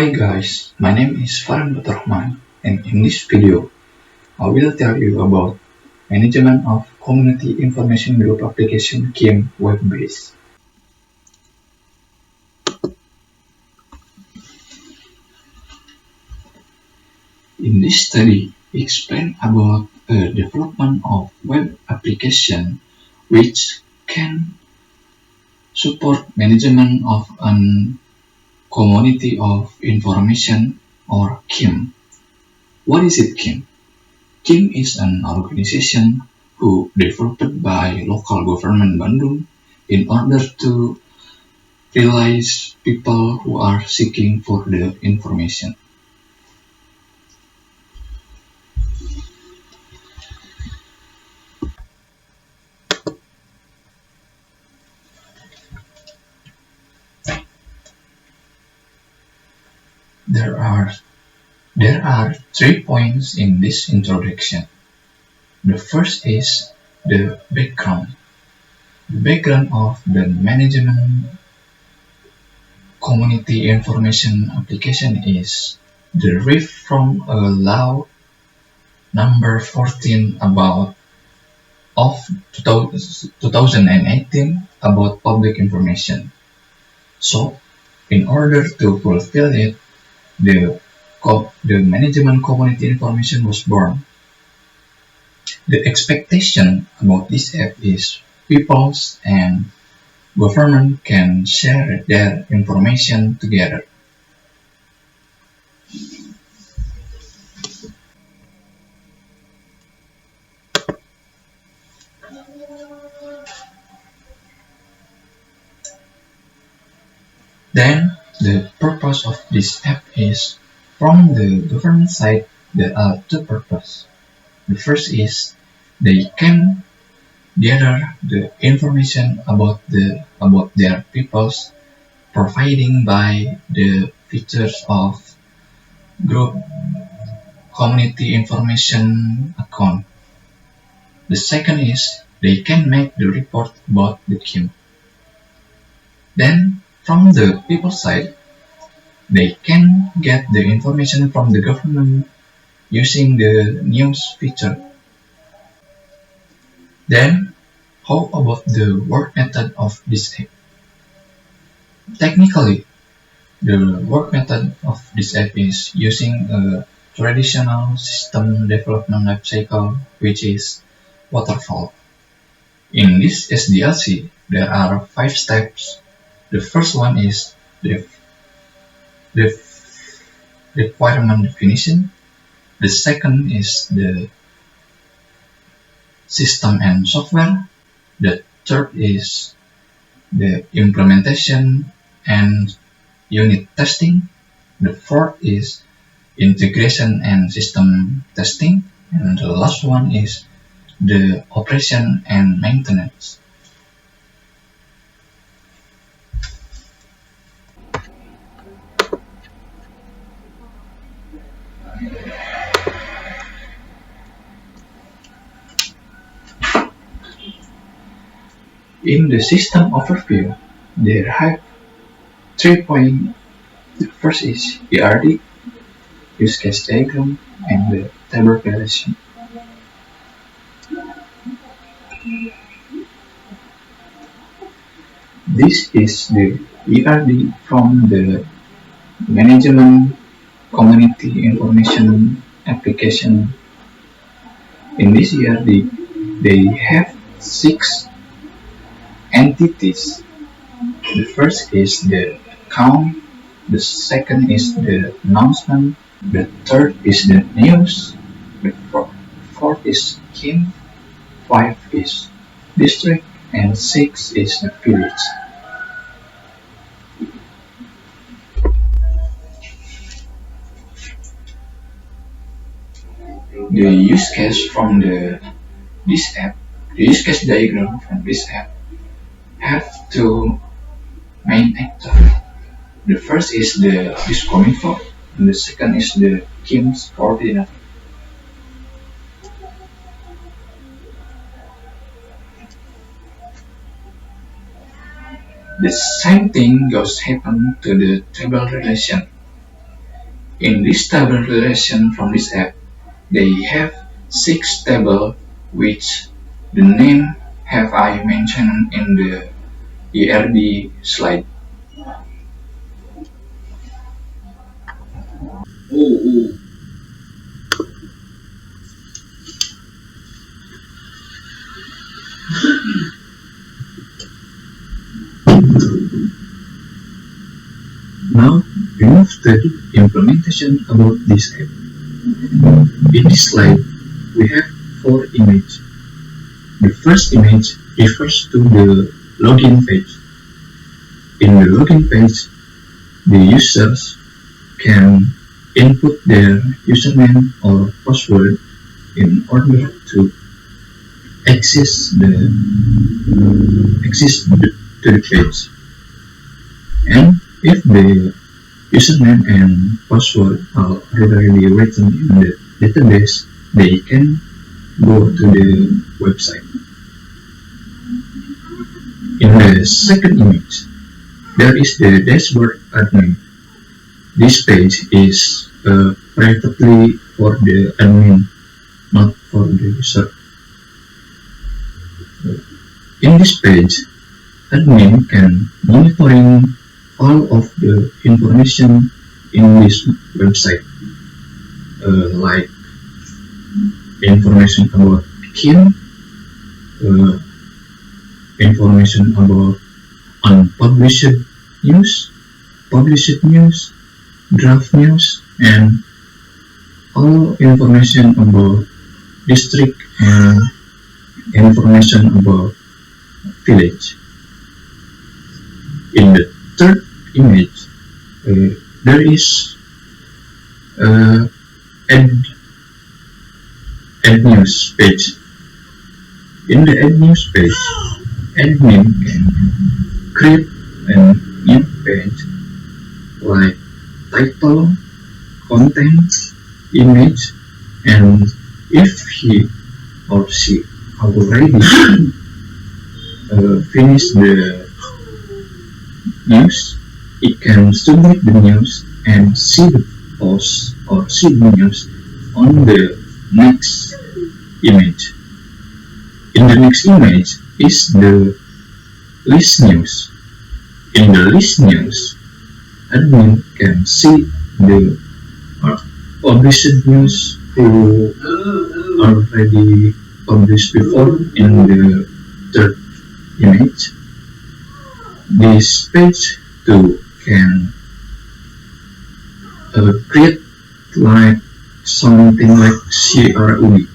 Hi guys, my name is Farhan Fathurrohman, and in this video, I will tell you about management of community information group application KIM web-based. In this study, we explain about the development of web application which can support management of an community of information or KIM. What is it, KIM? KIM is an organization who developed by local government Bandung in order to realize people who are seeking for the information. There are 3 points in this introduction. The first is the background. The background of the management community information application is derived from a law number 14 of 2018 about public information. So, in order to fulfill it, the management community information was born. The expectation about this app is people and government can share their information together. Then, the purpose of this app is, from the government side, there are 2 purposes. The first is they can gather the information about their peoples, providing by the features of group community information account. The second is they can make the report about the KIM. Then, from the people side, they can get the information from the government using the news feature. Then, how about the work method of this app? Technically, the work method of this app is using a traditional system development life cycle, which is waterfall. In this SDLC, there are 5 steps. The first one is the requirement definition. The second is the system and software. The third is the implementation and unit testing. The fourth is integration and system testing. And the last one is the operation and maintenance. In the system overview, there are 3 points. The first is ERD, use case diagram, and the table relation. This is the ERD from the management community information application. In this ERD, they have 6 entities. The first is the account, the second is the announcement, the third is the news, the fourth is KIM, 5 is district, and 6 is the village. The use case from the use case diagram from this app have 2 main actors. The first is the Discominfo, and the second is the KIM's coordinator. The same thing goes happen to the table relation. In this table relation from this app, they have 6 tables which the name have I mentioned in the ERD slide. Now we move to the implementation about this app. In this slide, we have 4 images. The first image refers to the login page. In the login page, the users can input their username or password in order to access the page. And if the username and password are already written in the database, they can go to the website. In the second image, there is the dashboard admin. This page is privately for the admin, not for the user. In this page, admin can monitoring all of the information in this website, like information about kin, information about unpublished news, published news, draft news, and all information about district and information about village. In the third image, there is add news page. In the add news page, admin can create a new page like title, content, image, and if he or she already finish the news, it can submit the news and see the post or see the news on the next image. In the next image is the list news. In the list news, admin can see the published news who already published before in the third image. This page too can create like something like CRUD.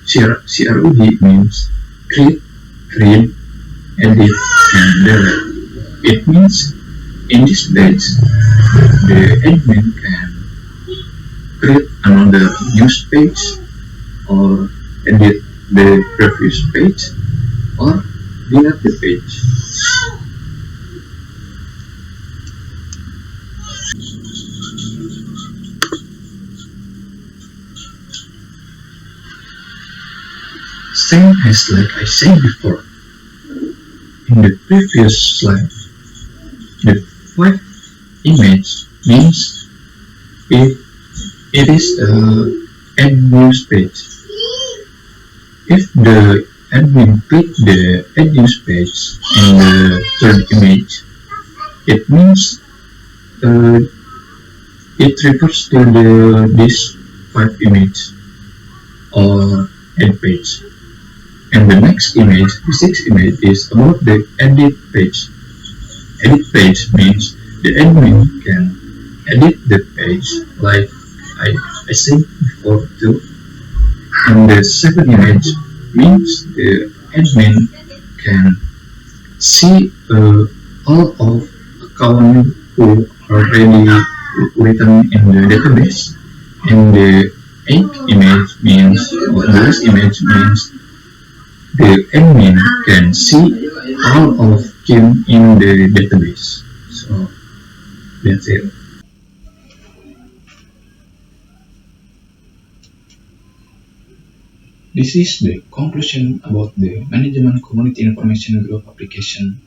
CRUD means create, read, edit, and delete. It means in this page, the admin can create another news page or edit the previous page or delete the page. Same as like I said before in the previous slide, the 5 image means it is a add news page. If the admin click the add news page in the third image, it means it refers to this 5 image or add page. And the next image, the 6th image, is about the edit page. Edit page means the admin can edit the page like I said before too. And the 7th image means the admin can see all of account who already written in the database. And the 8th image means, or the last image means, the admin can see all of them in the database. So that's it. This is the conclusion about the Management Community Information Group application.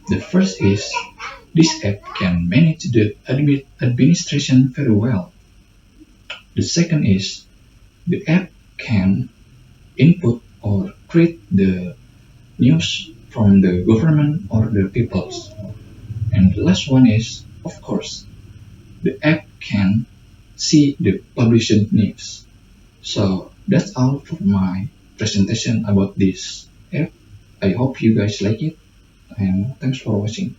The first is, this app can manage the administration very well. The second is the app can input or create the news from the government or the peoples. And the last one is, of course, the app can see the published news. So that's all for my presentation about this app. I hope you guys like it, and thanks for watching.